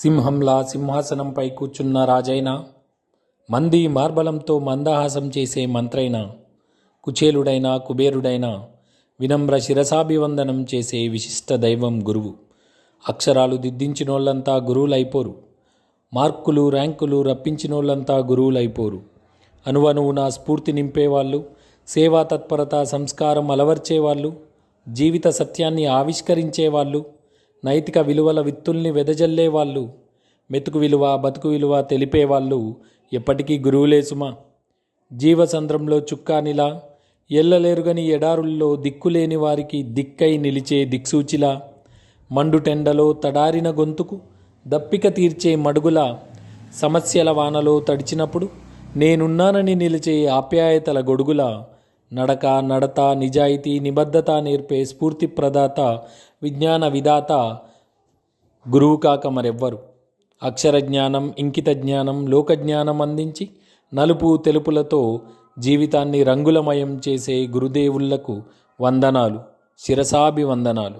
సింహంలా సింహాసనంపై కూర్చున్న రాజైనా, మంది మార్బలంతో మందహాసం చేసే మంత్రైనా, కుచేలుడైనా కుబేరుడైనా వినమ్ర శిరసాభివందనం చేసే విశిష్ట దైవం గురువు. అక్షరాలు దిద్దించినోళ్ళంతా గురువులైపోరు, మార్కులు ర్యాంకులు రప్పించినోళ్ళంతా గురువులైపోరు. అణువణువున స్ఫూర్తి నింపేవాళ్ళు, సేవా తత్పరత సంస్కారం అలవర్చేవాళ్ళు, జీవిత సత్యాన్ని ఆవిష్కరించేవాళ్ళు, నైతిక విలువల విత్తుల్ని వెదజల్లేవాళ్ళు, మెతుకు విలువ బతుకు విలువ తెలిపేవాళ్ళు ఎప్పటికీ గురువులే సుమా. జీవసంద్రంలో చుక్కానిలా, ఎల్లలేరుగని ఎడారుల్లో దిక్కులేని వారికి దిక్కై నిలిచే దిక్సూచిలా, మండుటెండలో తడారిన గొంతుకు దప్పిక తీర్చే మడుగులా, సమస్యల వానలో తడిచినప్పుడు నేనున్నానని నిలిచే ఆప్యాయతల గొడుగులా, నడక నడత నిజాయితీ నిబద్ధత నేర్పే స్ఫూర్తి ప్రదాత విజ్ఞాన విధాత గురువు కాక మరెవ్వరు. అక్షర జ్ఞానం ఇంకిత జ్ఞానం లోకజ్ఞానం అందించి నలుపు తెలుపులతో జీవితాన్ని రంగులమయం చేసే గురుదేవుళ్లకు వందనాలు, శిరసాభివందనాలు.